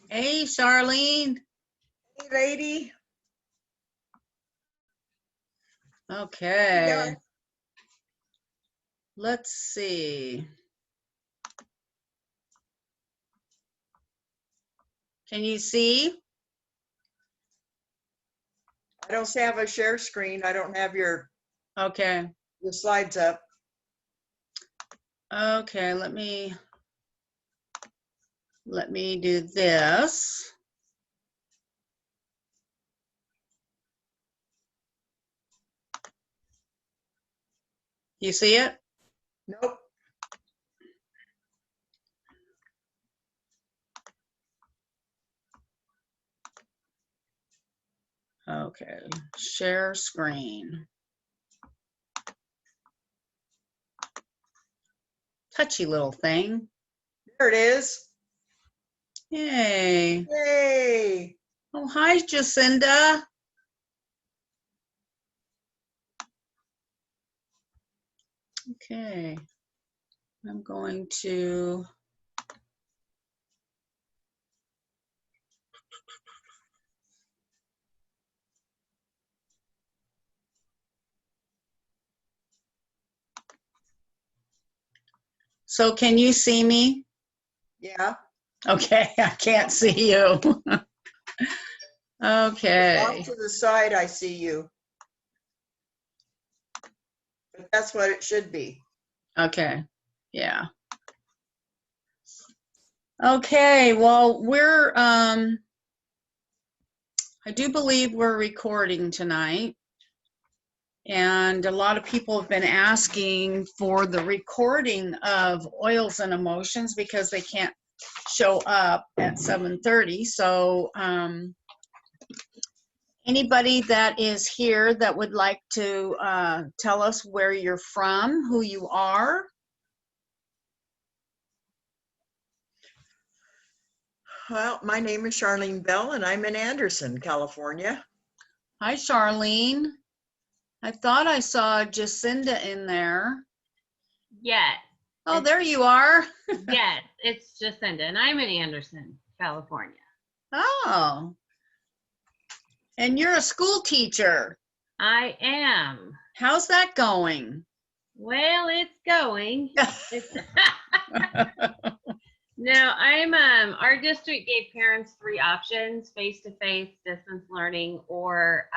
Hey, Charlene. Hey, lady. Okay. Yeah. Let's see. Can you see? I don't have a share screen. I don't have your Okay. slides up. Okay, let me do this. You see it? Nope. Okay. Share screen. Touchy little thing. There it is. Yay. Yay. Oh, hi, Jacinda. Okay. I'm going to So can you see me? Yeah. Okay, I can't see you. Okay. Off to the side, I see you. But that's what it should be. Okay. Yeah. Okay, well, I do believe we're recording tonight. And a lot of people have been asking for the recording of Oils and Emotions because they can't show up at 7:30. So anybody that is here that would like to tell us where you're from, who you are? Well, my name is Charlene Bell, and I'm in Anderson, California. Hi, Charlene. I thought I saw Jacinda in there. Yes. Oh, there you are. Yes, it's Jacinda, and I'm in Anderson, California. Oh. And you're a school teacher. I am. How's that going? Well, it's going. No, our district gave parents 3 options: face-to-face, distance learning, or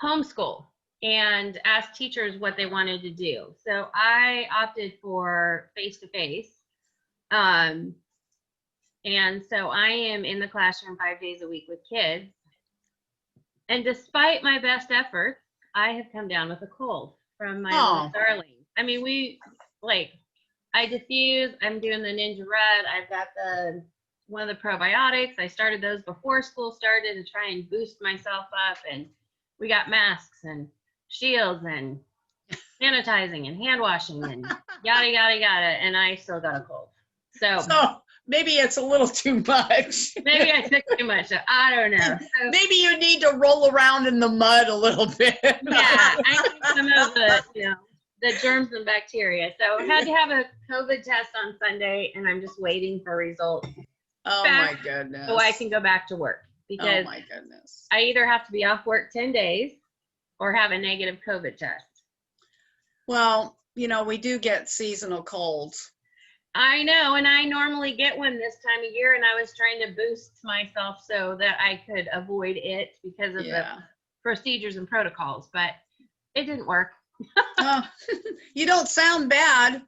homeschool, and asked teachers what they wanted to do. So I opted for face-to-face. And so I am in the classroom 5 days a week with kids. And despite my best efforts, I have come down with a cold from my little darling. I mean, I diffuse, I'm doing the Ninja Red. I've got one of the probiotics. I started those before school started to try and boost myself up. And we got masks and shields and sanitizing and hand washing and yada, yada, yada. And I still got a cold. So maybe it's a little too much. Maybe I took too much. I don't know. So, maybe you need to roll around in the mud a little bit. Yeah, I think some of the germs and bacteria. So I had to have a COVID test on Sunday, and I'm just waiting for results. Oh my goodness. So I can go back to work, because oh my goodness. I either have to be off work 10 days or have a negative COVID test. Well, we do get seasonal colds. I know, and I normally get one this time of year, and I was trying to boost myself so that I could avoid it because of the procedures and protocols, but it didn't work. You don't sound bad.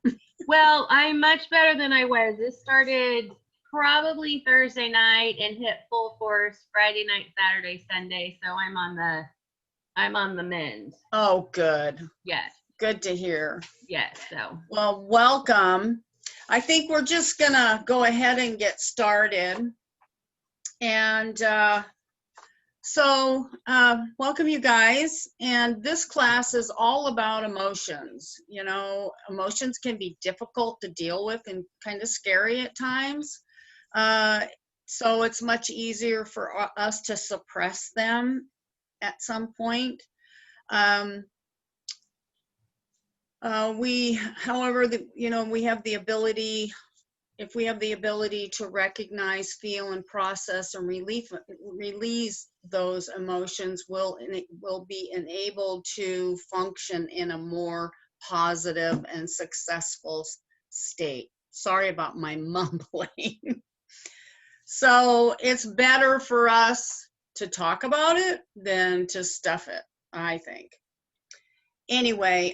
Well, I'm much better than I was. This started probably Thursday night and hit full force Friday night, Saturday, Sunday. So I'm on the mend. Oh, good. Yes. Good to hear. Yes. So. Well, welcome. I think we're just gonna go ahead and get started. And welcome you guys. And this class is all about emotions. Emotions can be difficult to deal with and kind of scary at times. So it's much easier for us to suppress them at some point. However, we have the ability if we have the ability to recognize, feel, and process and release those emotions, we'll be enabled to function in a more positive and successful state. Sorry about my mumbling. So it's better for us to talk about it than to stuff it, I think. Anyway,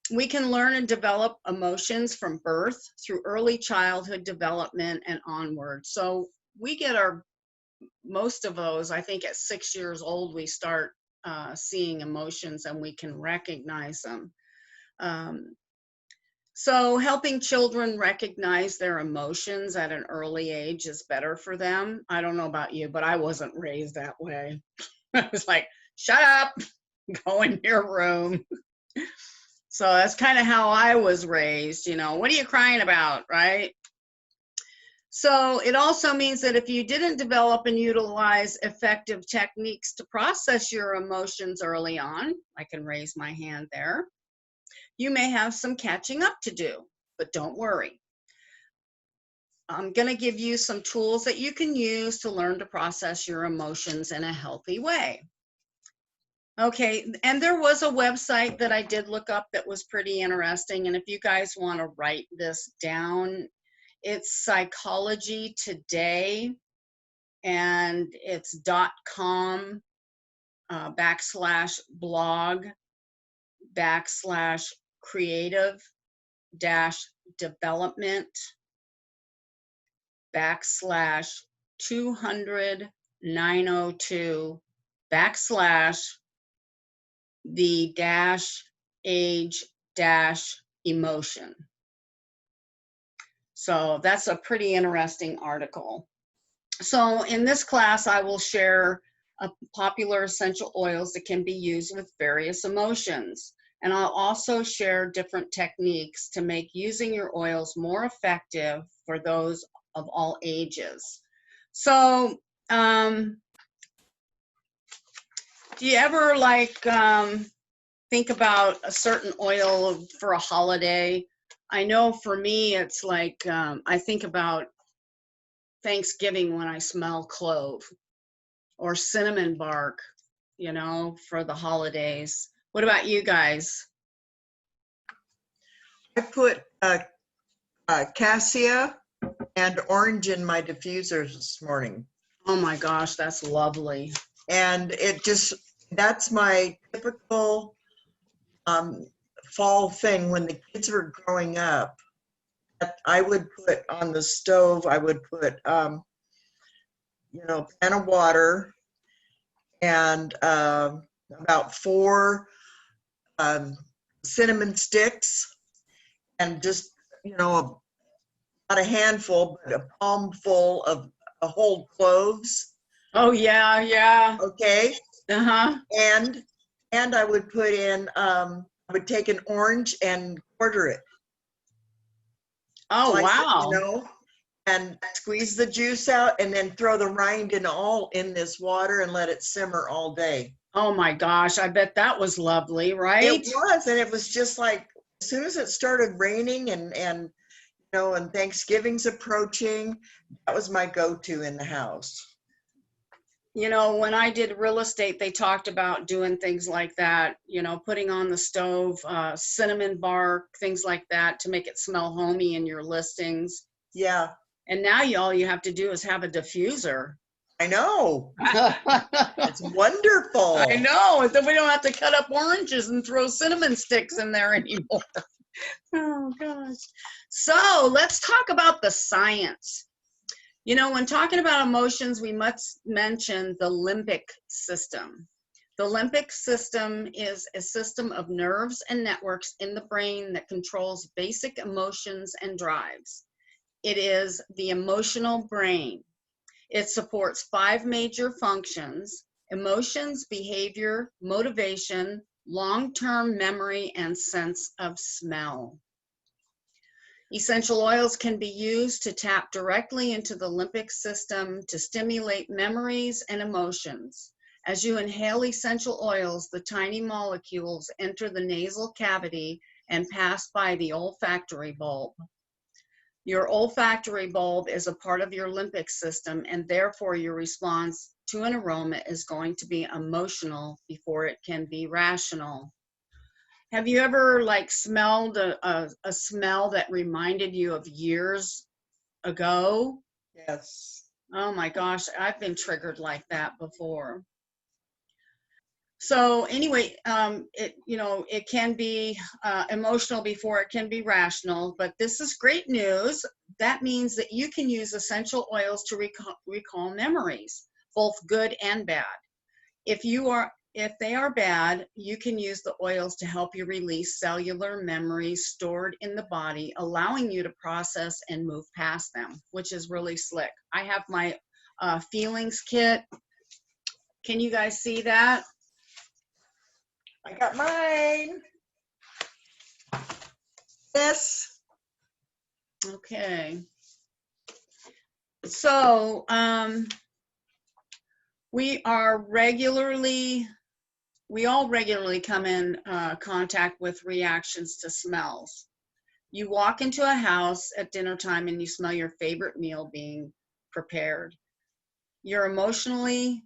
we can learn and develop emotions from birth through early childhood development and onward. So we get most of those, I think at 6 years old, we start seeing emotions and we can recognize them. So helping children recognize their emotions at an early age is better for them. I don't know about you, but I wasn't raised that way. I was like, shut up, go in your room. So that's kind of how I was raised, you know, what are you crying about, right? So it also means that if you didn't develop and utilize effective techniques to process your emotions early on, I can raise my hand there, you may have some catching up to do, but don't worry. I'm going to give you some tools that you can use to learn to process your emotions in a healthy way. Okay, and there was a website that I did look up that was pretty interesting, and if you guys want to write this down, it's Psychology Today, and it's .com /development/200/902//the-age-emotion. So that's a pretty interesting article. So in this class, I will share popular essential oils that can be used with various emotions. And I'll also share different techniques to make using your oils more effective for those of all ages. So do you ever think about a certain oil for a holiday? I know for me, it's like, I think about Thanksgiving when I smell clove, or cinnamon bark, you know, for the holidays. What about you guys? I put cassia and orange in my diffusers this morning. Oh my gosh, that's lovely. And that's my typical fall thing. When the kids were growing up, I would put on the stove, I would put, pan of water and about 4 cinnamon sticks, and just, not a handful, but a palm full of whole cloves. Oh yeah, yeah. Okay. Uh-huh. And I would put in, I would take an orange and quarter it. Oh, wow. And squeeze the juice out, and then throw the rind all in this water and let it simmer all day. Oh my gosh, I bet that was lovely, right? It was, and it was just like, as soon as it started raining and Thanksgiving's approaching, that was my go-to in the house. You know, when I did real estate, they talked about doing things like that, putting on the stove, cinnamon bark, things like that to make it smell homey in your listings. Yeah. And now all you have to do is have a diffuser. I know. It's wonderful. I know. And then we don't have to cut up oranges and throw cinnamon sticks in there anymore. Oh, gosh. So let's talk about the science. When talking about emotions, we must mention the limbic system. The limbic system is a system of nerves and networks in the brain that controls basic emotions and drives. It is the emotional brain. It supports 5 major functions: emotions, behavior, motivation, long-term memory, and sense of smell. Essential oils can be used to tap directly into the limbic system to stimulate memories and emotions. As you inhale essential oils, the tiny molecules enter the nasal cavity and pass by the olfactory bulb. Your olfactory bulb is a part of your limbic system, and therefore your response to an aroma is going to be emotional before it can be rational. Have you ever like smelled a smell that reminded you of years ago? Yes. Oh my gosh, I've been triggered like that before. So anyway, it can be emotional before it can be rational, but this is great news. That means that you can use essential oils to recall memories, both good and bad. If they are bad, you can use the oils to help you release cellular memories stored in the body, allowing you to process and move past them, which is really slick. I have my feelings kit. Can you guys see that? I got mine. Yes. Okay. So we all regularly come in contact with reactions to smells. You walk into a house at dinner time and you smell your favorite meal being prepared. You're emotionally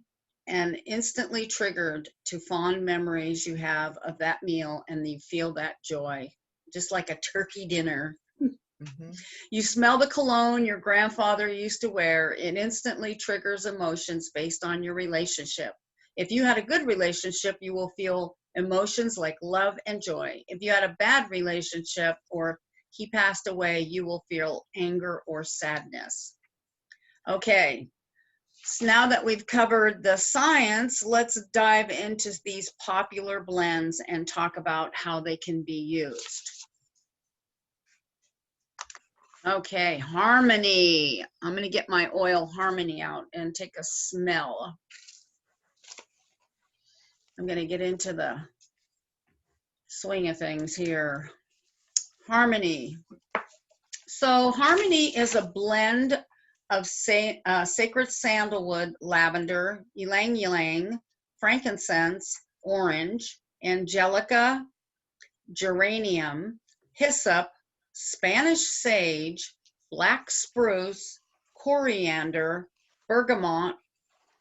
and instantly triggered to fond memories you have of that meal, and you feel that joy, just like a turkey dinner. Mm-hmm. You smell the cologne your grandfather used to wear. It instantly triggers emotions based on your relationship. If you had a good relationship, you will feel emotions like love and joy. If you had a bad relationship or he passed away, you will feel anger or sadness. Okay, so now that we've covered the science, let's dive into these popular blends and talk about how they can be used. Okay, Harmony. I'm going to get my oil Harmony out and take a smell. I'm going to get into the swing of things here. Harmony. So Harmony is a blend of sacred sandalwood, lavender, ylang ylang, frankincense, orange, angelica, geranium, hyssop, Spanish sage, black spruce, coriander, bergamot,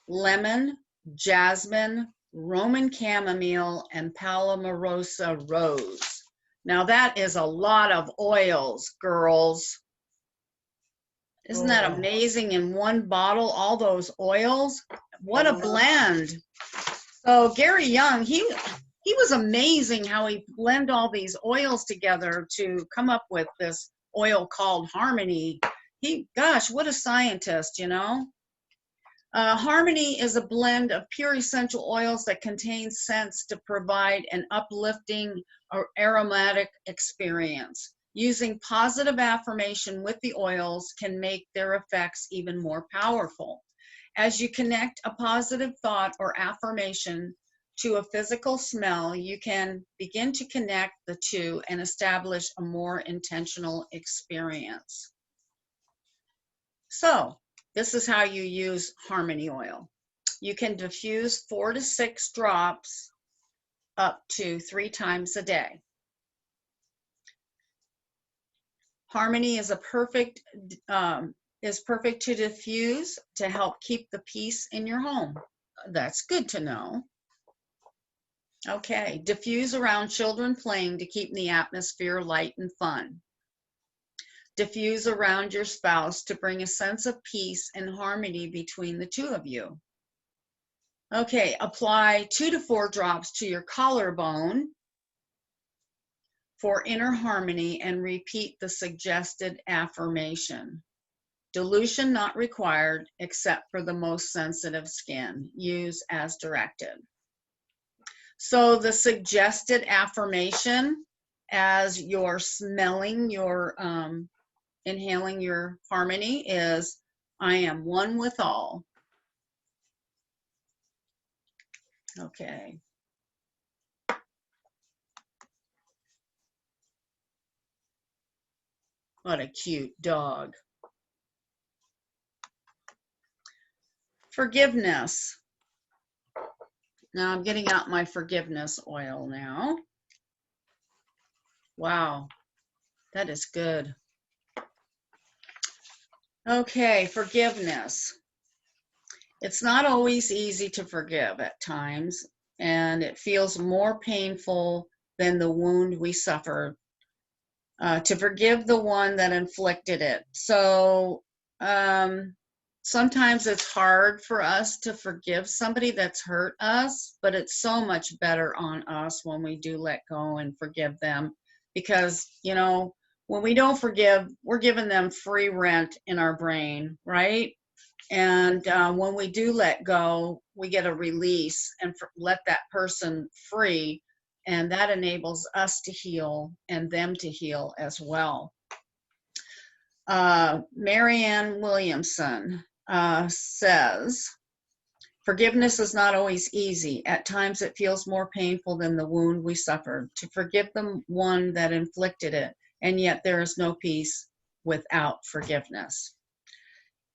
lemon, jasmine, Roman chamomile, and palmarosa rose. Now that is a lot of oils, girls. Isn't that amazing? In one bottle, all those oils? What a blend. So Gary Young, he was amazing how he blended all these oils together to come up with this oil called Harmony. Gosh, what a scientist, you know? Harmony is a blend of pure essential oils that contain scents to provide an uplifting or aromatic experience. Using positive affirmation with the oils can make their effects even more powerful. As you connect a positive thought or affirmation to a physical smell, you can begin to connect the two and establish a more intentional experience. So, this is how you use Harmony oil. You can diffuse 4 to 6 drops up to 3 times a day. Harmony is perfect to diffuse to help keep the peace in your home. That's good to know. Okay, diffuse around children playing to keep the atmosphere light and fun. Diffuse around your spouse to bring a sense of peace and harmony between the two of you. Okay, apply 2 to 4 drops to your collarbone for inner harmony and repeat the suggested affirmation. Dilution not required except for the most sensitive skin. Use as directed. So the suggested affirmation as you're smelling your inhaling your Harmony is, I am one with all. Okay. What a cute dog. Forgiveness. Now I'm getting out my forgiveness oil now. Wow, that is good. Okay, forgiveness. It's not always easy to forgive at times, and it feels more painful than the wound we suffered. To forgive the one that inflicted it. So sometimes it's hard for us to forgive somebody that's hurt us, but it's so much better on us when we do let go and forgive them. Because, you know, when we don't forgive, we're giving them free rent in our brain, right? And when we do let go, we get a release and let that person free. And that enables us to heal and them to heal as well. Marianne Williamson says, forgiveness is not always easy. At times it feels more painful than the wound we suffered. To forgive the one that inflicted it, and yet there is no peace without forgiveness.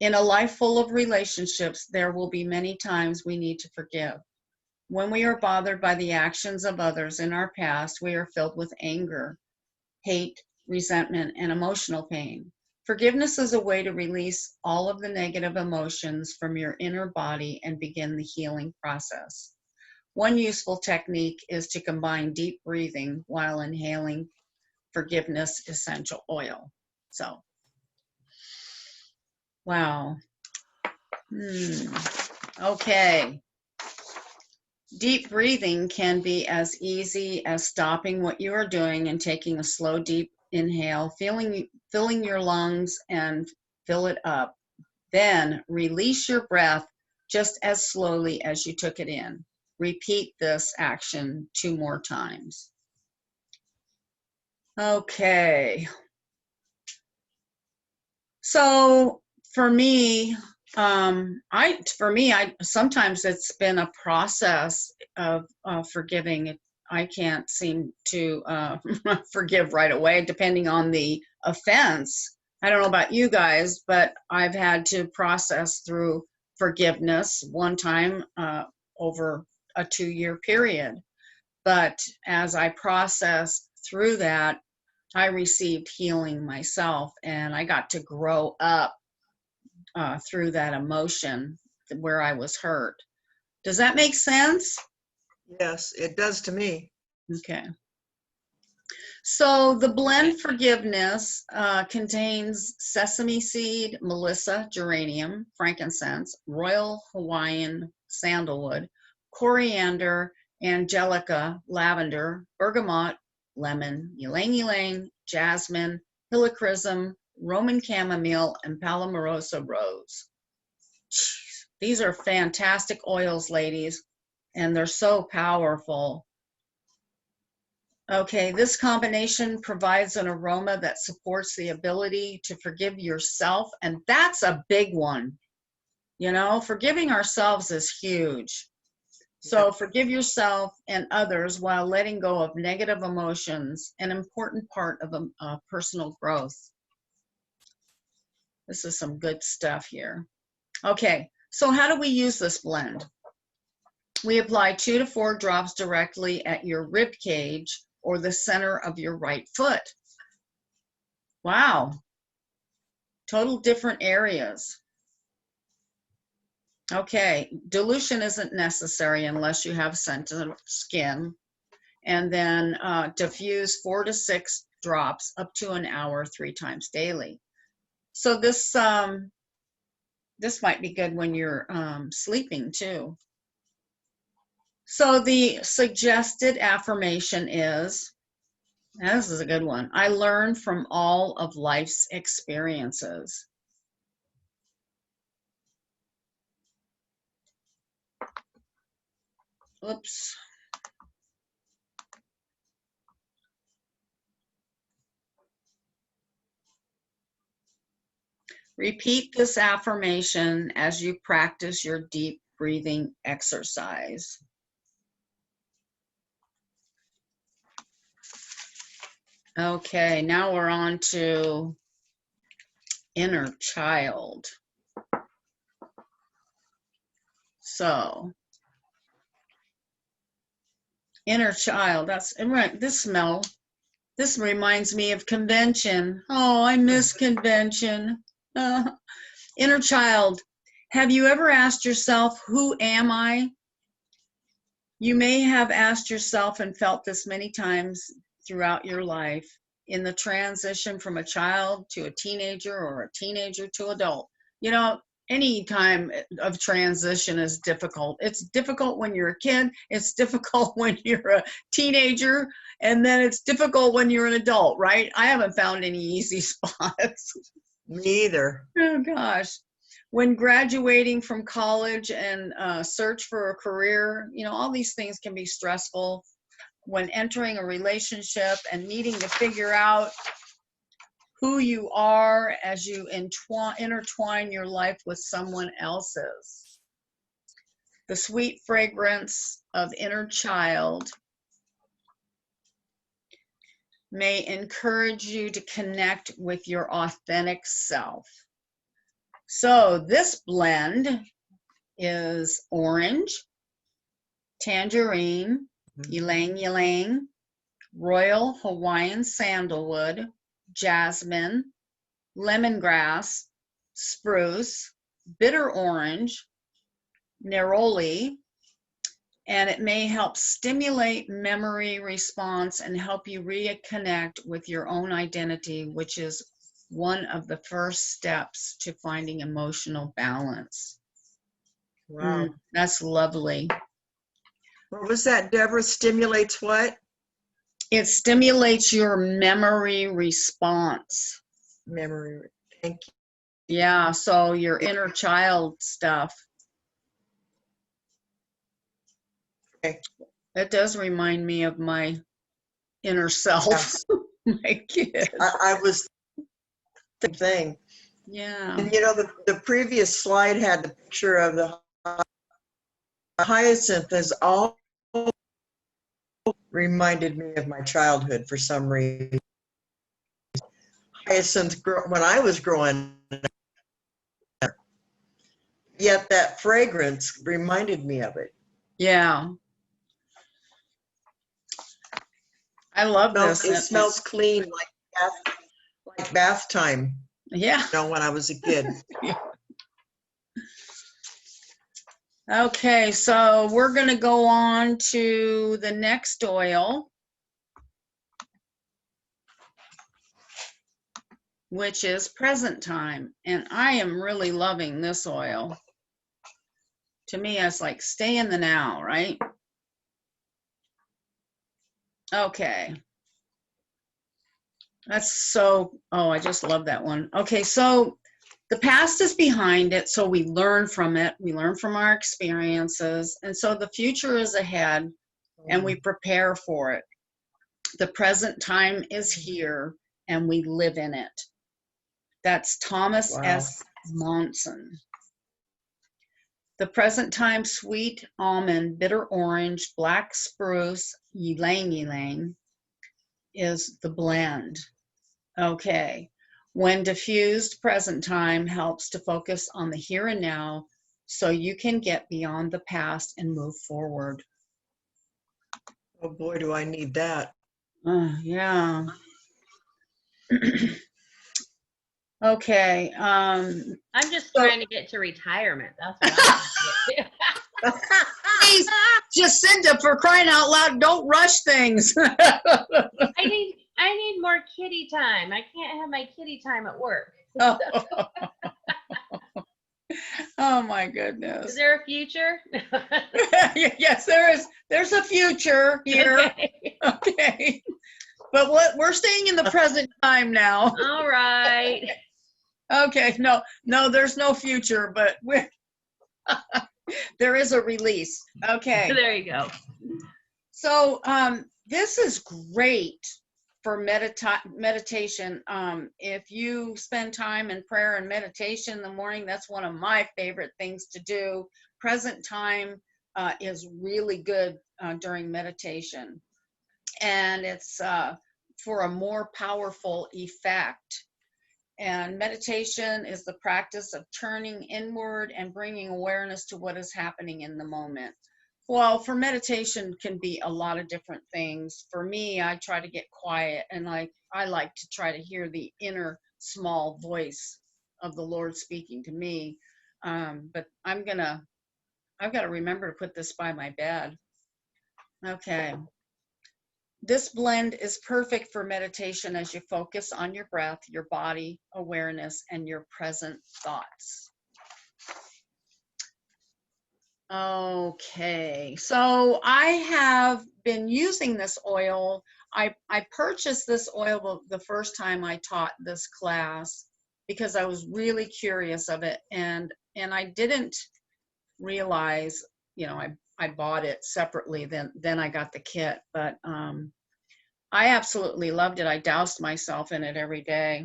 In a life full of relationships, there will be many times we need to forgive. When we are bothered by the actions of others in our past, we are filled with anger, hate, resentment, and emotional pain. Forgiveness is a way to release all of the negative emotions from your inner body and begin the healing process. One useful technique is to combine deep breathing while inhaling forgiveness essential oil. So, wow. Okay. Deep breathing can be as easy as stopping what you are doing and taking a slow, deep inhale, filling your lungs and fill it up. Then release your breath just as slowly as you took it in. Repeat this action 2 more times. Okay. So for me, sometimes it's been a process of forgiving. I can't seem to forgive right away, depending on the offense. I don't know about you guys, but I've had to process through forgiveness one time over a 2-year period. But as I processed through that, I received healing myself, and I got to grow up through that emotion where I was hurt. Does that make sense? Yes, it does to me. Okay. So the blend forgiveness contains sesame seed, melissa, geranium, frankincense, royal Hawaiian sandalwood, coriander, angelica, lavender, bergamot, lemon, ylang ylang, jasmine, helichrysum, Roman chamomile, and palmarosa rose. These are fantastic oils, ladies, and they're so powerful. Okay, this combination provides an aroma that supports the ability to forgive yourself, and that's a big one. You know, forgiving ourselves is huge. So forgive yourself and others while letting go of negative emotions, an important part of personal growth. This is some good stuff here. Okay, so how do we use this blend? We apply 2 to 4 drops directly at your rib cage or the center of your right foot. Wow, total different areas. Okay, dilution isn't necessary unless you have sensitive skin. And then diffuse 4 to 6 drops up to an hour 3 times daily. So this might be good when you're sleeping too. So the suggested affirmation is, and this is a good one, I learn from all of life's experiences. Oops. Repeat this affirmation as you practice your deep breathing exercise. Okay, now we're on to inner child. So, inner child, that's right. This reminds me of convention. Oh, I miss convention. Inner child, have you ever asked yourself, who am I? You may have asked yourself and felt this many times throughout your life in the transition from a child to a teenager or a teenager to adult. You know, any time of transition is difficult. It's difficult when you're a kid, it's difficult when you're a teenager, and then it's difficult when you're an adult, right? I haven't found any easy spots. Me either. Oh gosh. When graduating from college and search for a career, you know, all these things can be stressful. When entering a relationship and needing to figure out who you are as you intertwine your life with someone else's. The sweet fragrance of inner child may encourage you to connect with your authentic self. So this blend is orange, tangerine, ylang ylang, royal Hawaiian sandalwood, jasmine, lemongrass, spruce, bitter orange, neroli, and it may help stimulate memory response and help you reconnect with your own identity, which is one of the first steps to finding emotional balance. Wow. That's lovely. What was that, Deborah? Stimulates what? It stimulates your memory response. Memory. Thank you. Yeah, so your inner child stuff. Okay. It does remind me of my inner self, my kid. I was the thing. Yeah. And you know, the previous slide had the picture of the hyacinth is all reminded me of my childhood for some reason. Hyacinth, when I was growing up, yet that fragrance reminded me of it. Yeah. I love this. It smells clean, like bath time. Yeah. You know, when I was a kid. Okay, so we're going to go on to the next oil, which is present time. And I am really loving this oil. To me, it's like stay in the now, right? Okay. That's so, oh, I just love that one. Okay, so the past is behind it, so we learn from it. We learn from our experiences. And so the future is ahead, and we prepare for it. The present time is here, and we live in it. That's Thomas S. Monson. The present time sweet almond, bitter orange, black spruce, ylang ylang is the blend. Okay. When diffused, present time helps to focus on the here and now so you can get beyond the past and move forward. Oh boy, do I need that. Yeah. Okay. I'm just trying to get to retirement. That's what I'm trying to get to. Please, Jacinta, for crying out loud, don't rush things. I need more kitty time. I can't have my kitty time at work. Oh my goodness. Is there a future? Yes, there is. There's a future here. Okay. Okay. But we're staying in the present time now. All right. Okay. No, there's no future, but there is a release. Okay. There you go. So this is great for meditation. If you spend time in prayer and meditation in the morning, that's one of my favorite things to do. Present time is really good during meditation. And it's for a more powerful effect. And meditation is the practice of turning inward and bringing awareness to what is happening in the moment. Well, for meditation can be a lot of different things. For me, I try to get quiet, and I like to try to hear the inner small voice of the Lord speaking to me. But I've got to remember to put this by my bed. Okay. This blend is perfect for meditation as you focus on your breath, your body awareness, and your present thoughts. Okay, so I have been using this oil. I purchased this oil the first time I taught this class because I was really curious of it, and I didn't realize, you know, I bought it separately, then I got the kit, but I absolutely loved it. I doused myself in it every day.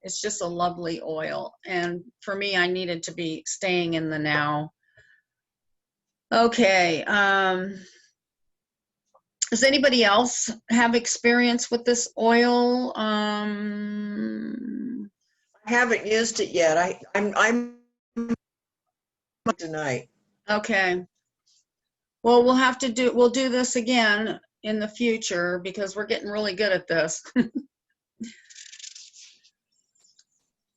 It's just a lovely oil. And for me, I needed to be staying in the now. Okay. Does anybody else have experience with this oil? I haven't used it yet. I'm tonight. Okay. Well, we'll do this again in the future because we're getting really good at this.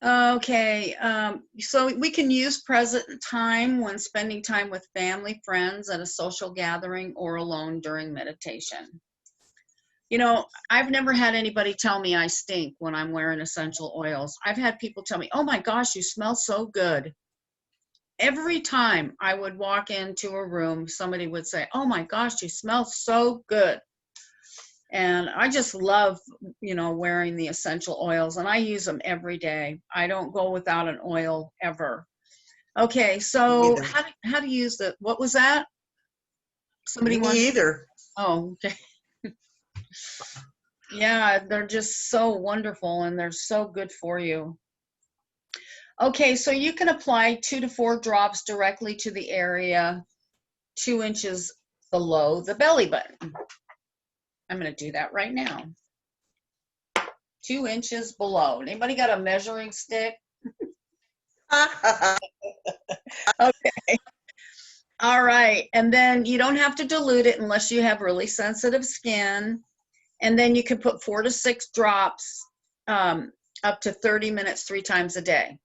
Okay, so we can use present time when spending time with family, friends, at a social gathering, or alone during meditation. You know, I've never had anybody tell me I stink when I'm wearing essential oils. I've had people tell me, oh my gosh, you smell so good. Every time I would walk into a room, somebody would say, oh my gosh, you smell so good. And I just love, you know, wearing the essential oils, and I use them every day. I don't go without an oil ever. Okay, so Either. how to use the, what was that? Somebody Me wants, either. oh, okay. Yeah, they're just so wonderful and they're so good for you. Okay, so you can apply 2 to 4 drops directly to the area 2 inches below the belly button. I'm going to do that right now. 2 inches below. Anybody got a measuring stick? Okay. All right. And then you don't have to dilute it unless you have really sensitive skin. And then you can put 4 to 6 drops up to 30 minutes 3 times a day.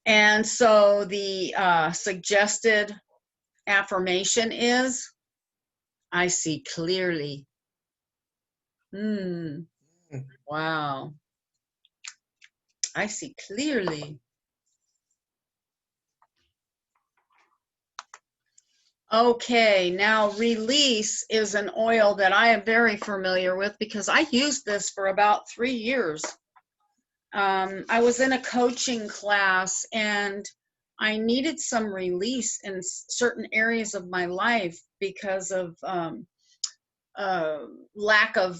And so the suggested affirmation is, I see clearly. Wow. I see clearly. Okay, now release is an oil that I am very familiar with because I used this for about 3 years. I was in a coaching class and I needed some release in certain areas of my life because of lack of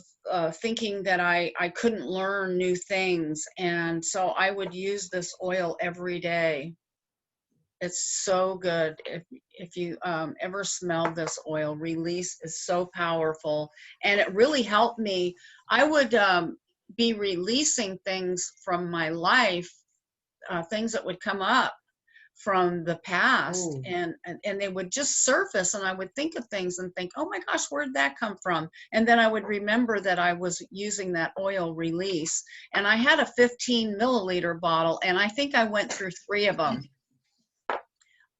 thinking that I couldn't learn new things. And so I would use this oil every day. It's so good. If you ever smelled this oil, release is so powerful. And it really helped me. I would be releasing things from my life, things that would come up from the past. Ooh. and they would just surface, and I would think of things and think, oh my gosh, where'd that come from? And then I would remember that I was using that oil release. And I had a 15 milliliter bottle, and I think I went through 3 of them.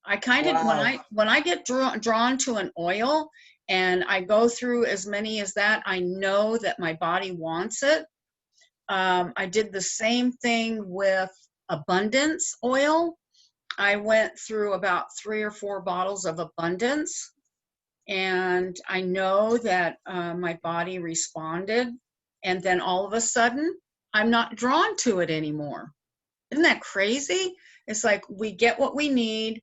I kind of, Wow. when I get drawn to an oil and I go through as many as that, I know that my body wants it. I did the same thing with abundance oil. I went through about 3 or 4 bottles of abundance, and I know that my body responded. And then all of a sudden, I'm not drawn to it anymore. Isn't that crazy? It's like we get what we need.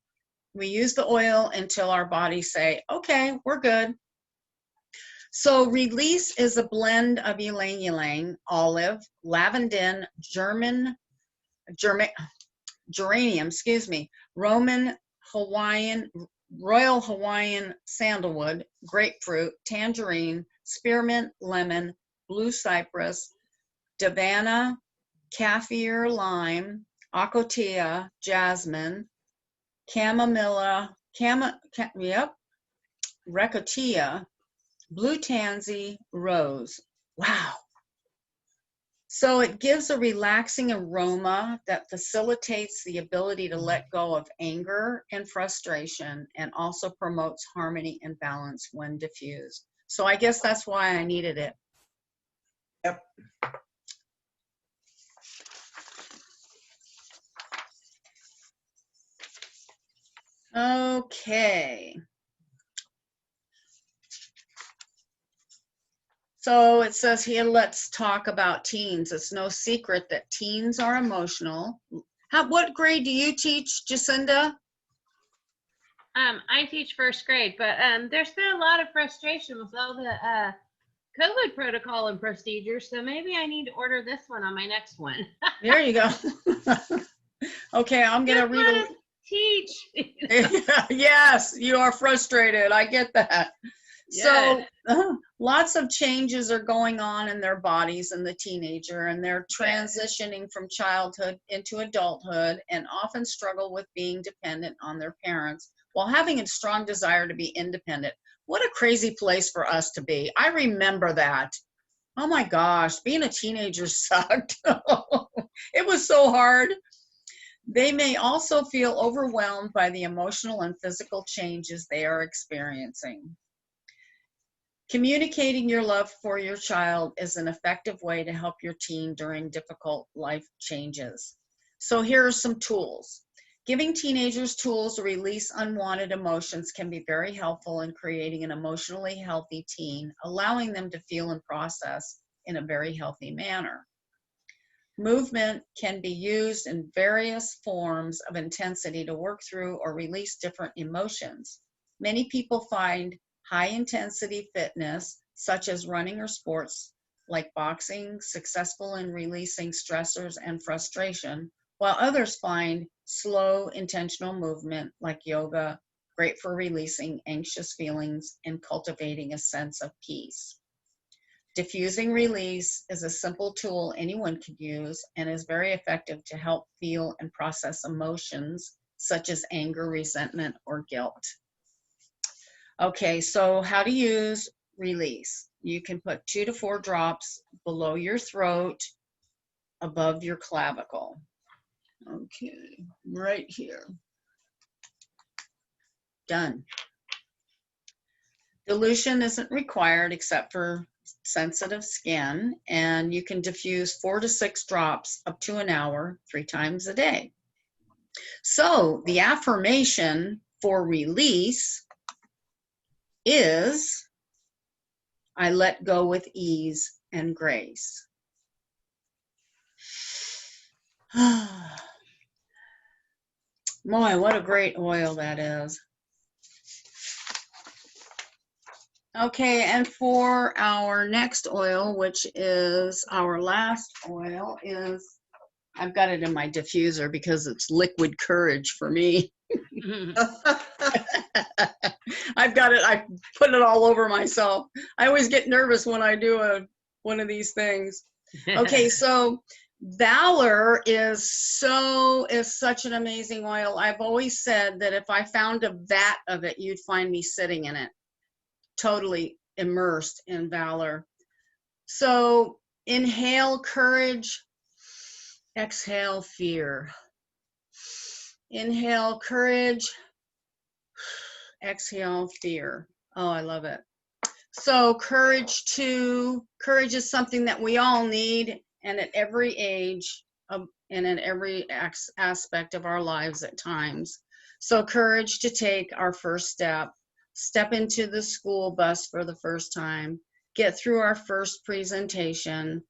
We use the oil until our bodies say, okay, we're good. So release is a blend of ylang ylang, olive, lavandin, geranium, Royal Hawaiian sandalwood, grapefruit, tangerine, spearmint, lemon, blue cypress, davana, kaffir lime, ocotillo, jasmine, chamomilla, recotilla, blue tansy, rose. Wow. So it gives a relaxing aroma that facilitates the ability to let go of anger and frustration, and also promotes harmony and balance when diffused. So I guess that's why I needed it. Yep. Okay. So it says here, let's talk about teens. It's no secret that teens are emotional. What grade do you teach, Jacinda? I teach first grade, but there's been a lot of frustration with all the COVID protocol and procedures, so maybe I need to order this one on my next one. There you go. Okay, I'm gonna Just read let a. us teach. Yes, you are frustrated. I get that. So lots of changes are going on in their bodies in the teenager, and they're transitioning from childhood into adulthood, and often struggle with being dependent on their parents while having a strong desire to be independent. What a crazy place for us to be. I remember that. Oh my gosh, being a teenager sucked. It was so hard. They may also feel overwhelmed by the emotional and physical changes they are experiencing. Communicating your love for your child is an effective way to help your teen during difficult life changes. So here are some tools. Giving teenagers tools to release unwanted emotions can be very helpful in creating an emotionally healthy teen, allowing them to feel and process in a very healthy manner. Movement can be used in various forms of intensity to work through or release different emotions. Many people find high intensity fitness, such as running or sports like boxing, successful in releasing stressors and frustration, while others find slow, intentional movement like yoga great for releasing anxious feelings and cultivating a sense of peace. Diffusing release is a simple tool anyone can use and is very effective to help feel and process emotions such as anger, resentment, or guilt. Okay, so how to use release. You can put 2 to 4 drops below your throat, above your clavicle. Okay, right here. Done. Dilution isn't required except for sensitive skin, and you can diffuse 4 to 6 drops up to an hour, 3 times a day. So the affirmation for release is, I let go with ease and grace. Boy, what a great oil that is. Okay, and for our next oil, which is our last oil, is, I've got it in my diffuser because it's liquid courage for me. I've got it, I put it all over myself. I always get nervous when I do one of these things. Okay, so Valor is such an amazing oil. I've always said that if I found a vat of it, you'd find me sitting in it, totally immersed in Valor. So inhale courage, exhale fear. Inhale courage, exhale fear. Oh, I love it. So courage is something that we all need, and at every age and in every aspect of our lives at times. So courage to take our first step into the school bus for the first time, get through our first presentation,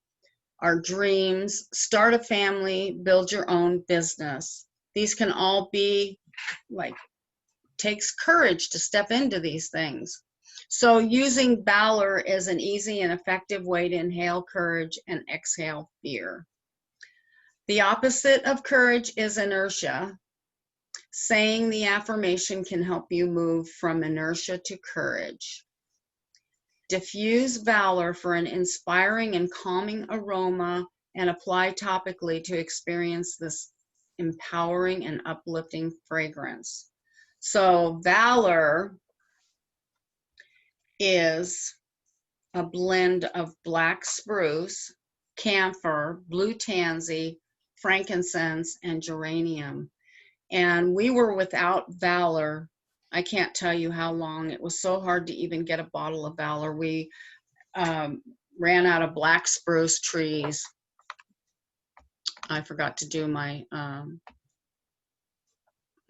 our dreams, start a family, build your own business. These can all be like, takes courage to step into these things. So using Valor is an easy and effective way to inhale courage and exhale fear. The opposite of courage is inertia. Saying the affirmation can help you move from inertia to courage. Diffuse Valor for an inspiring and calming aroma and apply topically to experience this empowering and uplifting fragrance. So Valor is a blend of black spruce, camphor, blue tansy, frankincense, and geranium. And we were without Valor. I can't tell you how long. It was so hard to even get a bottle of Valor. We ran out of black spruce trees. I forgot to do my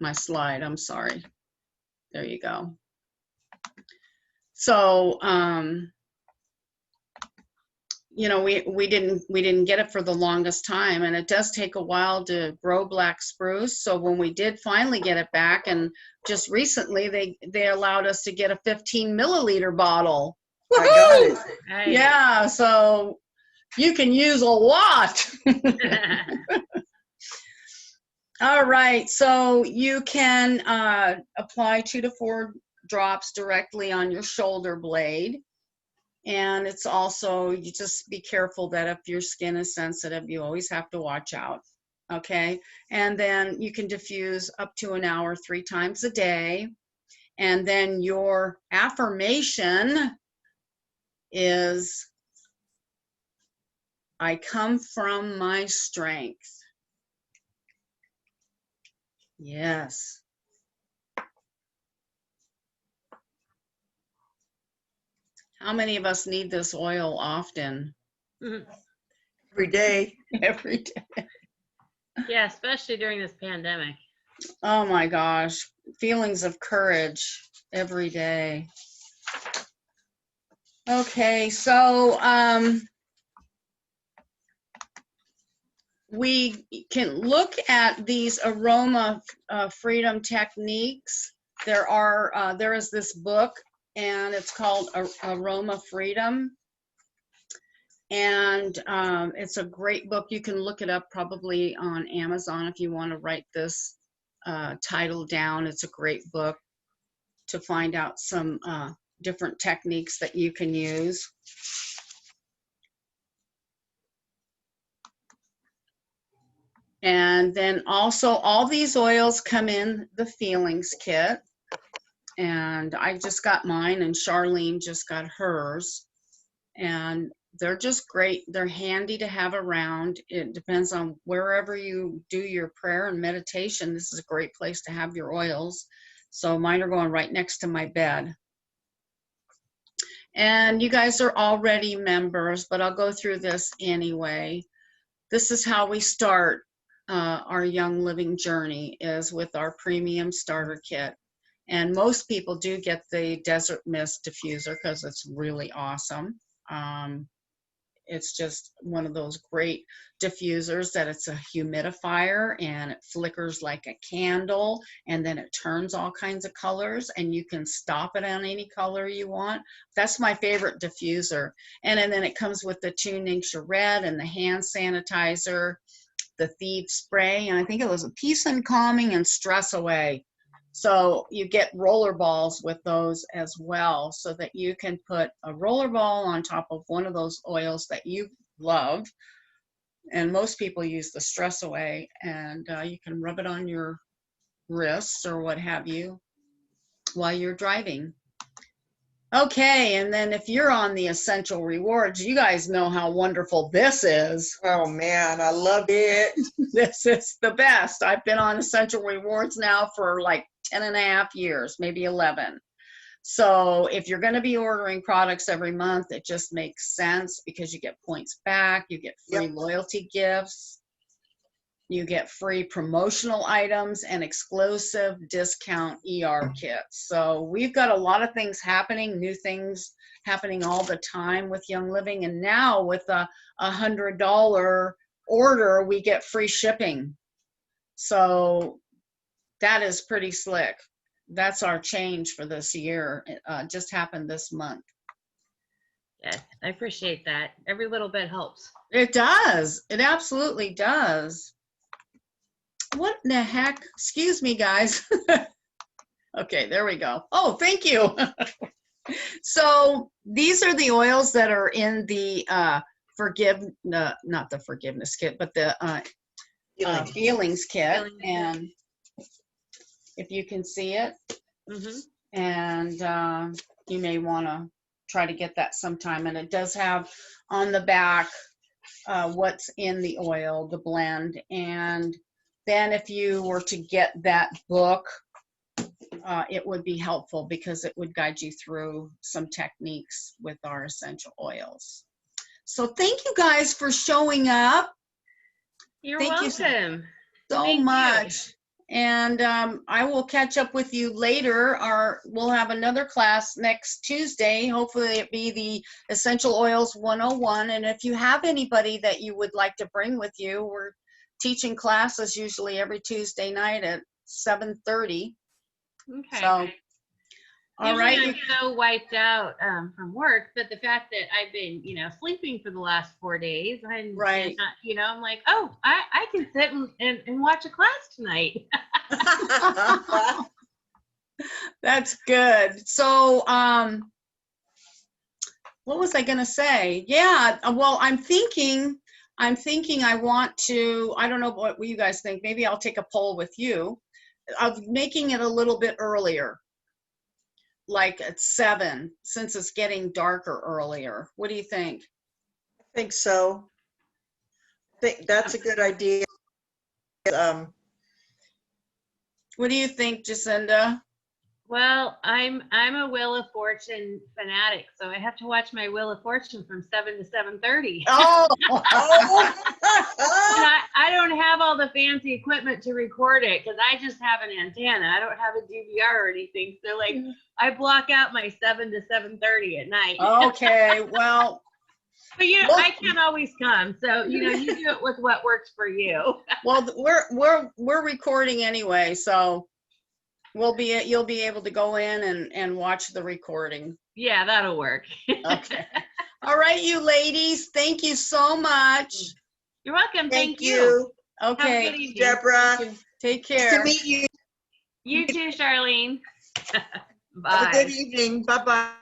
my slide. I'm sorry. There you go. So, you know, we didn't get it for the longest time, and it does take a while to grow black spruce. So when we did finally get it back, and just recently they allowed us to get a 15 milliliter bottle. I got it. Right. Yeah, so you can use a lot. All right, so you can apply 2 to 4 drops directly on your shoulder blade. And it's also, you just be careful that if your skin is sensitive, you always have to watch out, okay? And then you can diffuse up to an hour 3 times a day. And then your affirmation is, I come from my strength. Yes. How many of us need this oil often? Every day. Every day. Yeah, especially during this pandemic. Oh my gosh. Feelings of courage every day. Okay, so we can look at these aroma freedom techniques. There is this book, and it's called Aroma Freedom. And it's a great book. You can look it up probably on Amazon if you want to write this title down. It's a great book to find out some different techniques that you can use. And then also all these oils come in the Feelings Kit. And I just got mine, and Charlene just got hers. And they're just great. They're handy to have around. It depends on wherever you do your prayer and meditation. This is a great place to have your oils. So mine are going right next to my bed. And you guys are already members, but I'll go through this anyway. This is how we start our Young Living journey, is with our premium starter kit. And most people do get the Desert Mist diffuser because it's really awesome. It's just one of those great diffusers that it's a humidifier, and it flickers like a candle, and then it turns all kinds of colors, and you can stop it on any color you want. That's my favorite diffuser. And then it comes with the 2 Ningxia Red and the hand sanitizer, the Thieves Spray, and I think it was a Peace and Calming and Stress Away. So you get roller balls with those as well, so that you can put a roller ball on top of one of those oils that you love. And most people use the Stress Away, and you can rub it on your wrists or what have you while you're driving. Okay, and then if you're on the Essential Rewards, you guys know how wonderful this is. Oh man, I love it. This is the best. I've been on Essential Rewards now for like 10.5 years, maybe 11. So if you're going to be ordering products every month, it just makes sense because you get points back, you get free loyalty gifts, you get free promotional items and exclusive discount ER kits. So we've got a lot of things happening, new things happening all the time with Young Living. And now with a $100 order, we get free shipping. So that is pretty slick. That's our change for this year. It just happened this month. Yes, I appreciate that. Every little bit helps. It does. It absolutely does. What in the heck? Excuse me, guys. Okay, there we go. Oh, thank you. So these are the oils that are in the not the forgiveness kit, but the feelings kit. And if you can see it, and you may want to try to get that sometime. And it does have on the back what's in the oil, the blend. And then if you were to get that book, it would be helpful because it would guide you through some techniques with our essential oils. So thank you guys for showing up You're Thank you welcome. so Thank you. much. And I will catch up with you later. We'll have another class next Tuesday. Hopefully it be the Essential Oils 101. And if you have anybody that you would like to bring with you, we're teaching classes usually every Tuesday night at 7:30. Okay. So, all Usually right. I'm so wiped out from work, but the fact that I've been, sleeping for the last 4 days, Right. I'm like, oh, I can sit and watch a class tonight. That's good. So, what was I going to say? Yeah, well, I'm thinking I want to, I don't know what you guys think. Maybe I'll take a poll with you of making it a little bit earlier, like at 7, since it's getting darker earlier. What do you think? I think so. I think that's a good idea. What do you think, Jacinda? Well, I'm a Wheel of Fortune fanatic, so I have to watch my Wheel of Fortune from 7 to 7:30. Oh, And I don't have all the fancy equipment to record it because I just have an antenna. I don't have a DVR or anything. So like I block out my 7 to 7:30 at night. okay. Well, But I can't always come. So you do it with what works for you. well, we're recording anyway, so you'll be able to go in and watch the recording. Yeah, that'll work. Okay. All right, you ladies, thank you so much. You're welcome. Thank you. you, Have a good Okay, evening. Deborah. take Nice to care. meet you. You too, Charlene. Have a Bye. good evening. Bye-bye.